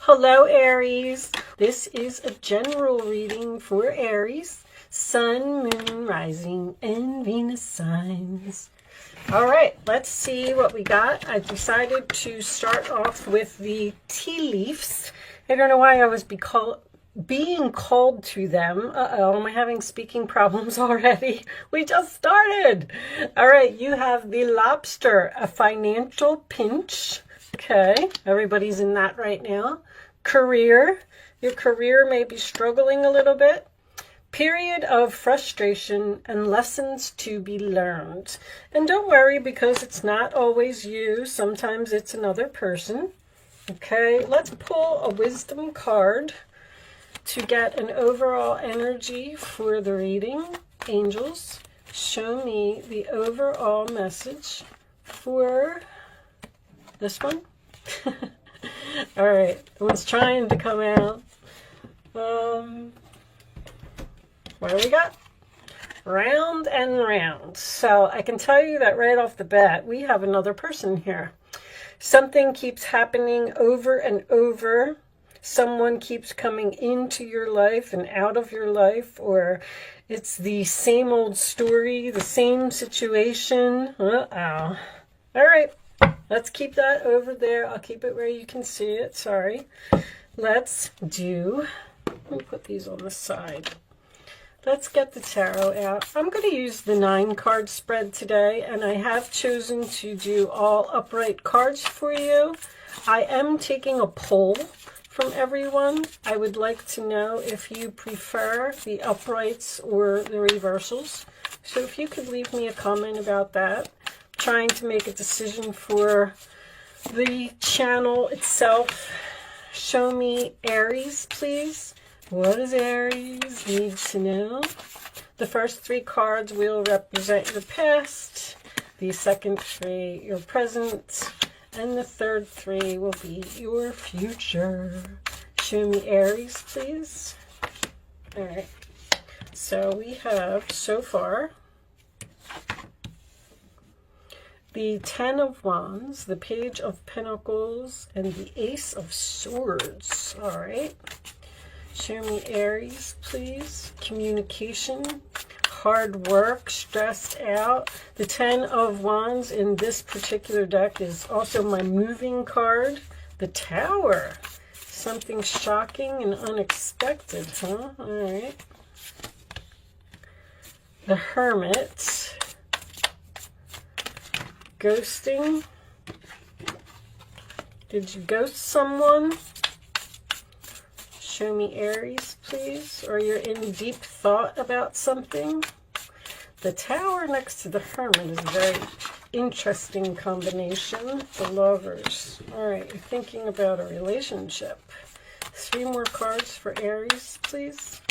Hello, Aries. This is a general reading for Aries, Sun, Moon, Rising, and Venus signs. All right, let's see what we got. I decided to start off with the tea leaves. I don't know why I was being called to them. Am I having speaking problems already? We just started. All right, you have the lobster, a financial pinch. Okay, everybody's in that right now. Career, your career may be struggling a little bit. Period of frustration and lessons to be learned. And don't worry, because it's not always you. Sometimes it's another person. Okay, let's pull a wisdom card to get an overall energy for the reading. Angels, show me the overall message for this one. All right, the one's trying to come out. What do we got? Round and round. So I can tell you that right off the bat, we have another person here. Something keeps happening over and over. Someone keeps coming into your life and out of your life, or it's the same old story, the same situation. Uh-oh. All right. Let's keep that over there. I'll keep it where you can see it. Sorry. Let me put these on the side. Let's get the tarot out. I'm going to use the 9-card spread today, and I have chosen to do all upright cards for you. I am taking a poll from everyone. I would like to know if you prefer the uprights or the reversals. So if you could leave me a comment about that. Trying to make a decision for the channel itself. Show me Aries, please. What does Aries need to know? The first 3 cards will represent your past, the second 3 your present, and the third 3 will be your future. Show me Aries, please. All right, so we have so far the 10 of Wands, the Page of Pentacles, and the Ace of Swords. All right. Show me Aries, please. Communication, hard work, stressed out. The 10 of Wands in this particular deck is also my moving card. The Tower. Something shocking and unexpected, huh? All right. The Hermit. Ghosting. Did you ghost someone? Show me Aries, please. Or you're in deep thought about something. The Tower next to the Hermit is a very interesting combination. The Lovers. All right, you're thinking about a relationship. 3 more cards for Aries, please.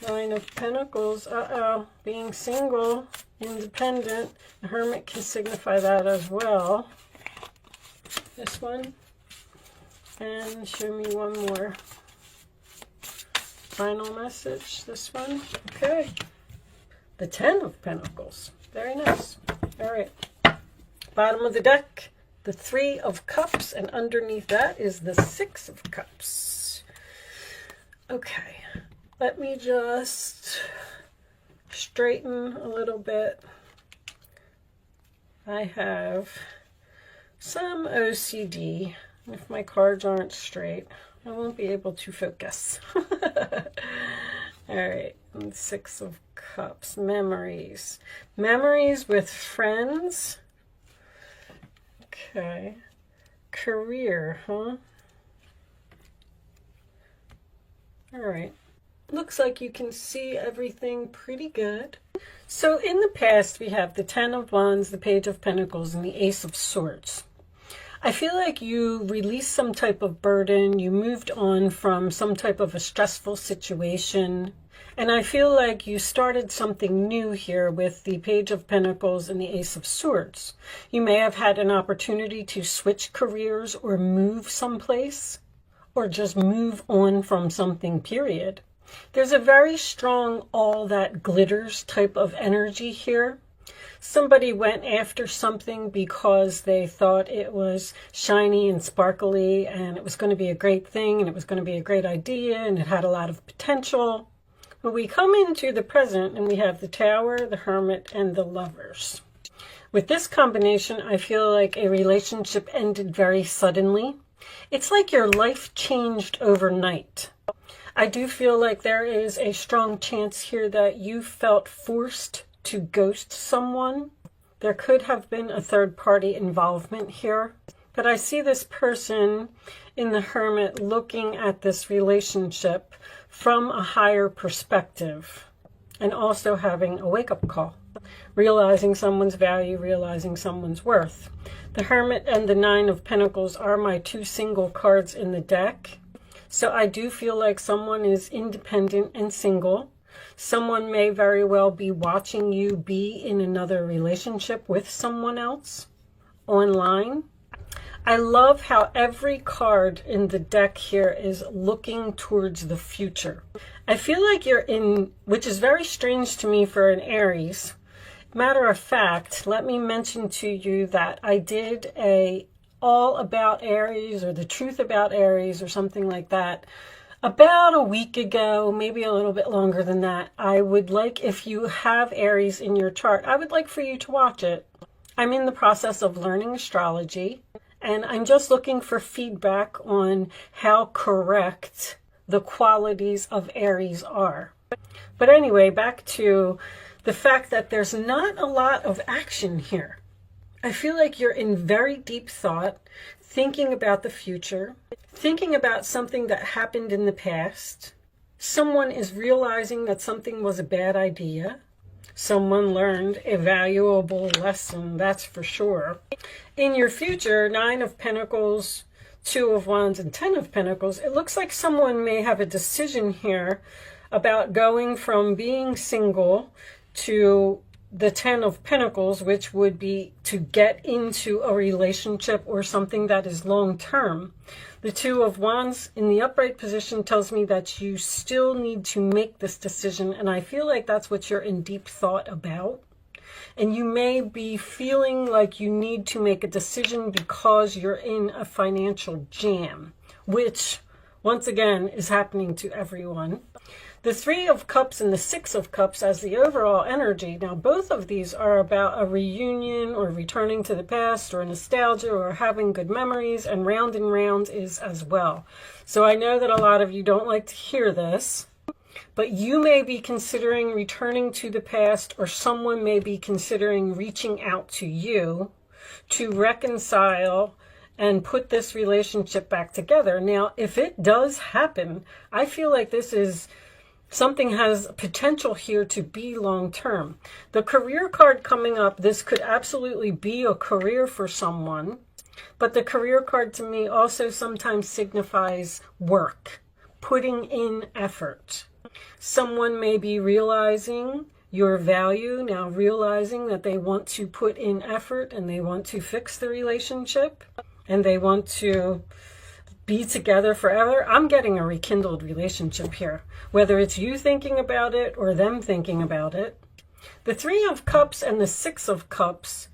9 of Pentacles. Being single, independent. The Hermit can signify that as well. This one. And show me one more. Final message. This one. Okay. The 10 of Pentacles. Very nice. All right. Bottom of the deck. The 3 of Cups. And underneath that is the 6 of Cups. Okay. Let me just straighten a little bit. I have some OCD. If my cards aren't straight, I won't be able to focus. All right, and 6 of Cups. Memories. Memories with friends. Okay. Career, huh? All right. Looks like you can see everything pretty good. So in the past, we have the 10 of Wands, the Page of Pentacles, and the Ace of Swords. I feel like you released some type of burden. You moved on from some type of a stressful situation. And I feel like you started something new here with the Page of Pentacles and the Ace of Swords. You may have had an opportunity to switch careers or move someplace, or just move on from something, period. There's a very strong all that glitters type of energy here. Somebody went after something because they thought it was shiny and sparkly and it was going to be a great thing and it was going to be a great idea and it had a lot of potential. But we come into the present and we have the Tower, the Hermit, and the Lovers. With this combination, I feel like a relationship ended very suddenly. It's like your life changed overnight. I do feel like there is a strong chance here that you felt forced to ghost someone. There could have been a third-party involvement here. But I see this person in the Hermit looking at this relationship from a higher perspective and also having a wake-up call, realizing someone's value, realizing someone's worth. The Hermit and the Nine of Pentacles are my two single cards in the deck. So I do feel like someone is independent and single. Someone may very well be watching you be in another relationship with someone else online. I love how every card in the deck here is looking towards the future. I feel like you're in, which is very strange to me for an Aries. Matter of fact, let me mention to you that I did a all about Aries or the truth about Aries or something like that about a week ago, maybe a little bit longer than that. I would like, if you have Aries in your chart, I would like for you to watch it. I'm in the process of learning astrology and I'm just looking for feedback on how correct the qualities of Aries are. But anyway, back to the fact that there's not a lot of action here. I feel like you're in very deep thought, thinking about the future, thinking about something that happened in the past. Someone is realizing that something was a bad idea. Someone learned a valuable lesson, that's for sure. In your future, Nine of Pentacles, Two of Wands, and Ten of Pentacles, it looks like someone may have a decision here about going from being single to the Ten of Pentacles, which would be to get into a relationship or something that is long-term. The Two of Wands in the upright position tells me that you still need to make this decision, and I feel like that's what you're in deep thought about. And you may be feeling like you need to make a decision because you're in a financial jam, which, once again, is happening to everyone. The Three of Cups and the Six of Cups as the overall energy. Now, both of these are about a reunion or returning to the past or nostalgia or having good memories, and Round and Round is as well. So I know that a lot of you don't like to hear this, but you may be considering returning to the past, or someone may be considering reaching out to you to reconcile and put this relationship back together. Now, if it does happen, I feel like this is something has potential here to be long-term. The career card coming up, this could absolutely be a career for someone, but the career card to me also sometimes signifies work, putting in effort. Someone may be realizing your value, now realizing that they want to put in effort and they want to fix the relationship and they want to be together forever. I'm getting a rekindled relationship here, whether it's you thinking about it or them thinking about it. The Three of Cups and the Six of Cups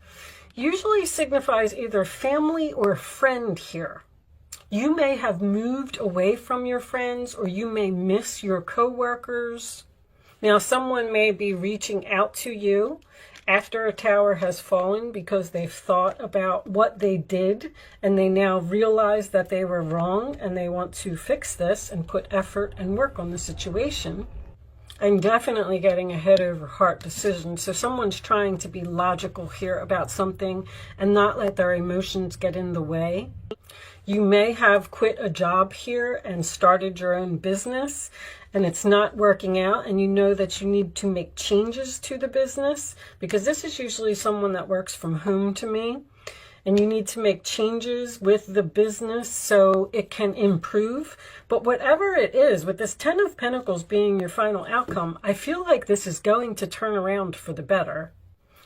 usually signifies either family or friend here. You may have moved away from your friends, or you may miss your co-workers. Now, someone may be reaching out to you after a tower has fallen because they've thought about what they did and they now realize that they were wrong and they want to fix this and put effort and work on the situation. I'm definitely getting a head over heart decision. So someone's trying to be logical here about something and not let their emotions get in the way. You may have quit a job here and started your own business and it's not working out, and you know that you need to make changes to the business, because this is usually someone that works from home to me, and you need to make changes with the business so it can improve. But whatever it is, with this Ten of Pentacles being your final outcome, I feel like this is going to turn around for the better.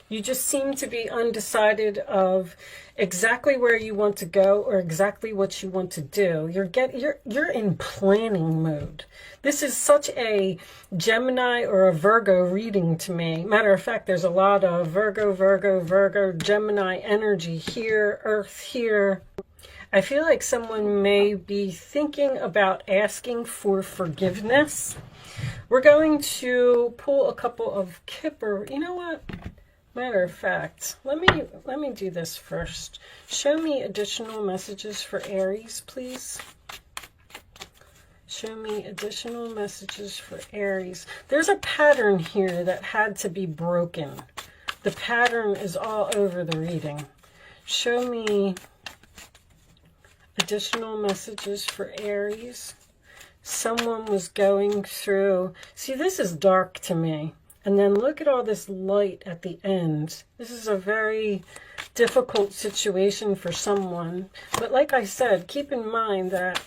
You just seem to be undecided of exactly where you want to go or exactly what you want to do. You're in planning mode. This is such a Gemini or a Virgo reading to me. Matter of fact, there's a lot of Virgo, Gemini energy here, Earth here. I feel like someone may be thinking about asking for forgiveness. We're going to pull a couple of Kipper. You know what? Matter of fact, let me do this first. Show me additional messages for Aries, please. Show me additional messages for Aries. There's a pattern here that had to be broken. The pattern is all over the reading. Show me additional messages for Aries. Someone was going through, see, this is dark to me. And then look at all this light at the end. This is a very difficult situation for someone. But like I said, keep in mind that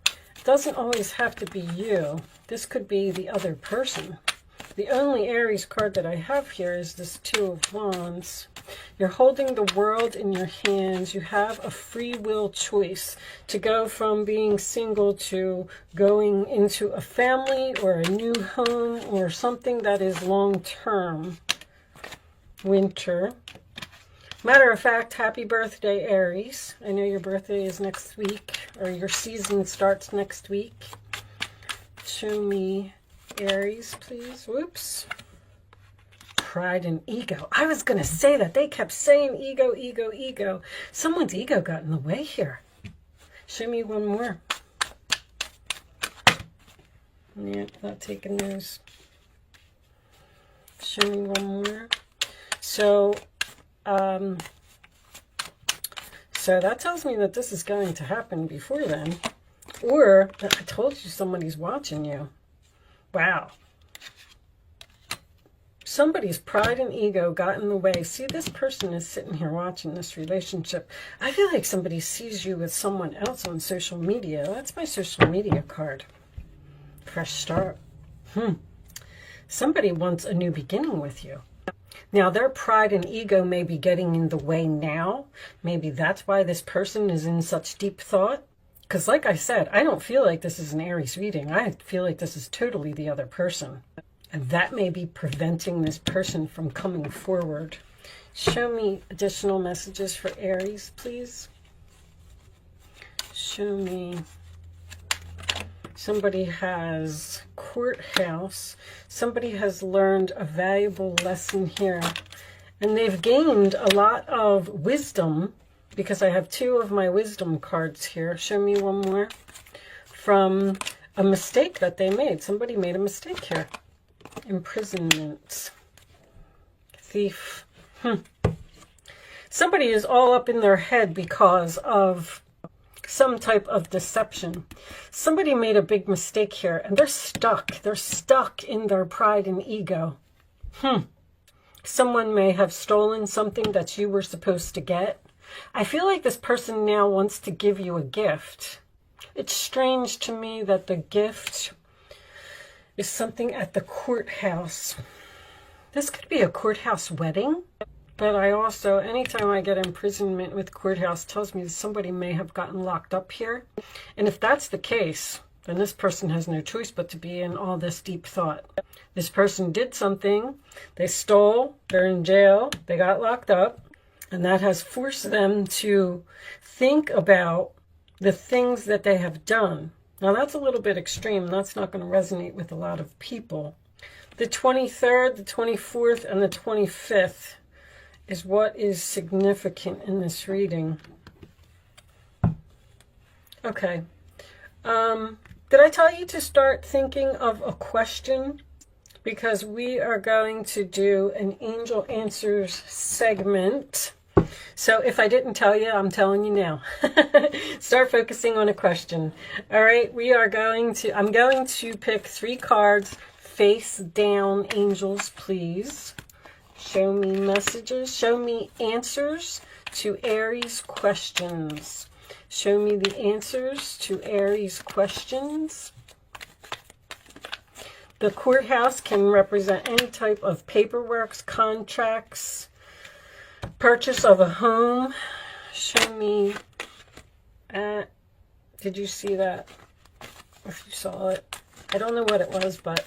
it doesn't always have to be you. This could be the other person. The only Aries card that I have here is this Two of Wands. You're holding the world in your hands. You have a free will choice to go from being single to going into a family or a new home or something that is long-term. Winter. Matter of fact, happy birthday, Aries. I know your birthday is next week, or your season starts next week. Show me Aries, please. Whoops. Pride and ego. I was going to say that. They kept saying ego, ego, ego. Someone's ego got in the way here. Show me one more. Yeah, not taking those. Show me one more. So that tells me that this is going to happen before then. Or, I told you somebody's watching you. Wow. Somebody's pride and ego got in the way. See, this person is sitting here watching this relationship. I feel like somebody sees you with someone else on social media. That's my social media card. Fresh start. Somebody wants a new beginning with you. Now, their pride and ego may be getting in the way now. Maybe that's why this person is in such deep thought. Because like I said, I don't feel like this is an Aries reading. I feel like this is totally the other person. And that may be preventing this person from coming forward. Show me additional messages for Aries, please. Show me. Somebody has courthouse. Somebody has learned a valuable lesson here. And they've gained a lot of wisdom, because I have two of my wisdom cards here. Show me one more. From a mistake that they made. Somebody made a mistake here. Imprisonment. Thief. Somebody is all up in their head because of some type of deception. Somebody made a big mistake here and they're stuck. They're stuck in their pride and ego. Someone may have stolen something that you were supposed to get. I feel like this person now wants to give you a gift. It's strange to me that the gift is something at the courthouse. This could be a courthouse wedding. But I also, anytime I get imprisonment with courthouse, tells me that somebody may have gotten locked up here. And if that's the case, then this person has no choice but to be in all this deep thought. This person did something. They stole. They're in jail. They got locked up. And that has forced them to think about the things that they have done. Now, that's a little bit extreme. That's not going to resonate with a lot of people. The 23rd, the 24th, and the 25th is what is significant in this reading. Okay. Did I tell you to start thinking of a question? Because we are going to do an Angel Answers segment. So if I didn't tell you, I'm telling you now. Start focusing on a question. All right, I'm going to pick 3 cards. Face down, angels, please. Show me messages. Show me answers to Aries questions. Show me the answers to Aries questions. The courthouse can represent any type of paperwork, contracts, purchase of a home. Show me, did you see that? If you saw it. I don't know what it was, but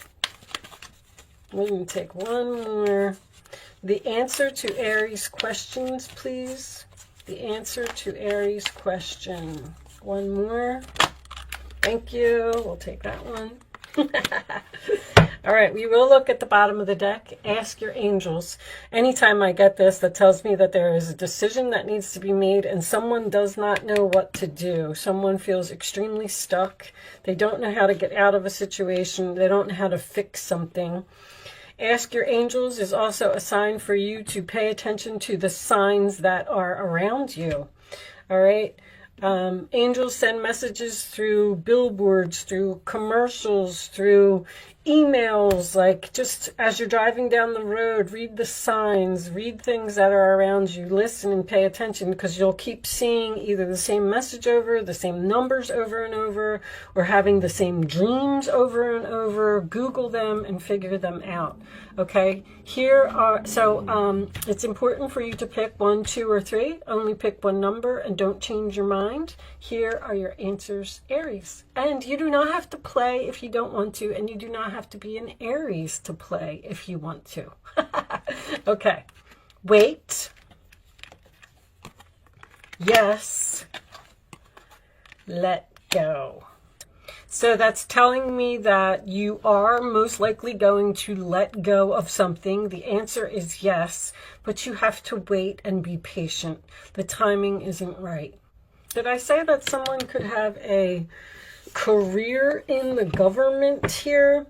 we're going to take one more. The answer to Aries questions, please. The answer to Aries question. One more. Thank you. We'll take that one. All right, we will look at the bottom of the deck. Ask your angels. Anytime I get this, that tells me that there is a decision that needs to be made and someone does not know what to do. Someone feels extremely stuck. They don't know how to get out of a situation. They don't know how to fix something. Ask your angels is also a sign for you to pay attention to the signs that are around you. All right. Angels send messages through billboards, through commercials, through emails, like just as you're driving down the road, read the signs, read things that are around you, listen and pay attention, because you'll keep seeing either the same message over, the same numbers over and over, or having the same dreams over and over. Google them and figure them out. Okay, here are, so it's important for you to pick 1, 2, or 3. Only pick one number and don't change your mind. Here are your answers, Aries. And you do not have to play if you don't want to, and you do not have to be an Aries to play if you want to. Okay, wait, yes, let go. So that's telling me that you are most likely going to let go of something. The answer is yes, but you have to wait and be patient. The timing isn't right. Did I say that someone could have a career in the government here?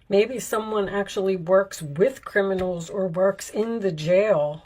Maybe someone actually works with criminals or works in the jail.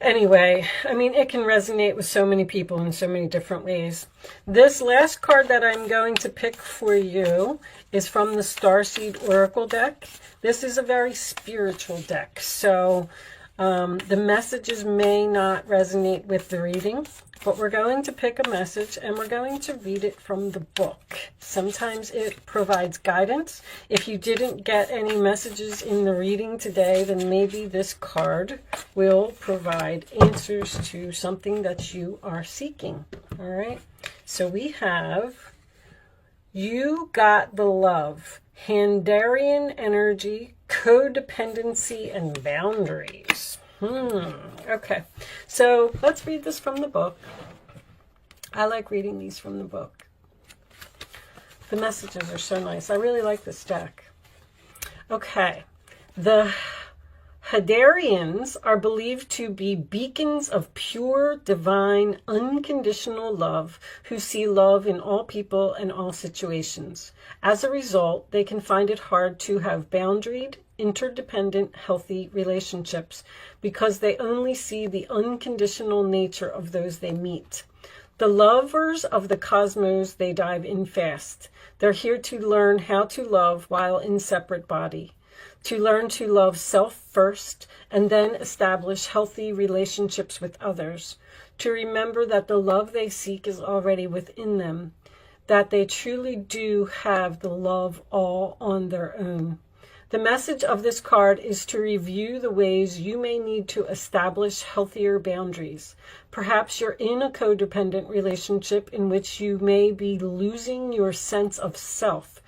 Anyway, I mean, it can resonate with so many people in so many different ways. This last card that I'm going to pick for you is from the Starseed Oracle deck. This is a very spiritual deck, so the messages may not resonate with the reading, but we're going to pick a message and we're going to read it from the book. Sometimes it provides guidance. If you didn't get any messages in the reading today, then maybe this card will provide answers to something that you are seeking. All right. So we have, you got the love, Handarian energy, codependency, and boundaries. Okay, so let's read this from the book. I like reading these from the book. The messages are so nice. I really like this deck. Okay, the Handarians are believed to be beacons of pure, divine, unconditional love who see love in all people and all situations. As a result, they can find it hard to have boundaried, interdependent, healthy relationships because they only see the unconditional nature of those they meet. The lovers of the cosmos, they dive in fast. They're here to learn how to love while in separate body, to learn to love self first and then establish healthy relationships with others, to remember that the love they seek is already within them, that they truly do have the love all on their own. The message of this card is to review the ways you may need to establish healthier boundaries. Perhaps you're in a codependent relationship in which you may be losing your sense of self.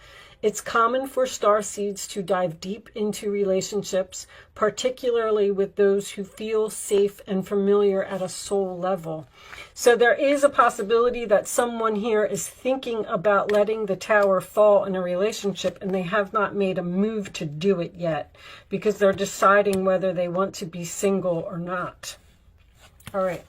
It's common for starseeds to dive deep into relationships, particularly with those who feel safe and familiar at a soul level. So there is a possibility that someone here is thinking about letting the tower fall in a relationship and they have not made a move to do it yet because they're deciding whether they want to be single or not. All right.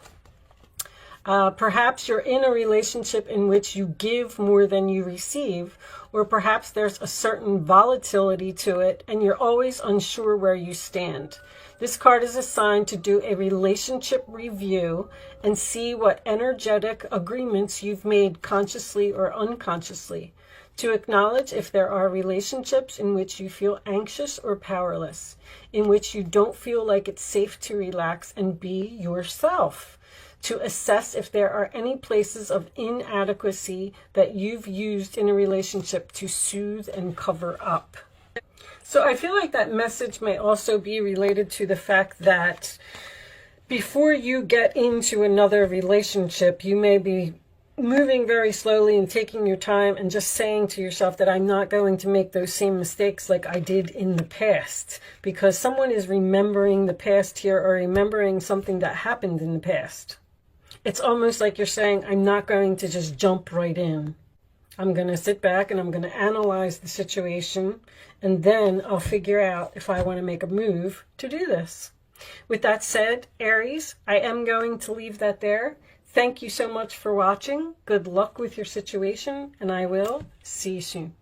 Perhaps you're in a relationship in which you give more than you receive, or perhaps there's a certain volatility to it and you're always unsure where you stand. This card is assigned to do a relationship review and see what energetic agreements you've made consciously or unconsciously, to acknowledge if there are relationships in which you feel anxious or powerless, in which you don't feel like it's safe to relax and be yourself, to assess if there are any places of inadequacy that you've used in a relationship to soothe and cover up. So I feel like that message may also be related to the fact that before you get into another relationship, you may be moving very slowly and taking your time and just saying to yourself that I'm not going to make those same mistakes like I did in the past, because someone is remembering the past here or remembering something that happened in the past. It's almost like you're saying, I'm not going to just jump right in. I'm going to sit back and I'm going to analyze the situation, and then I'll figure out if I want to make a move to do this. With that said, Aries, I am going to leave that there. Thank you so much for watching. Good luck with your situation, and I will see you soon.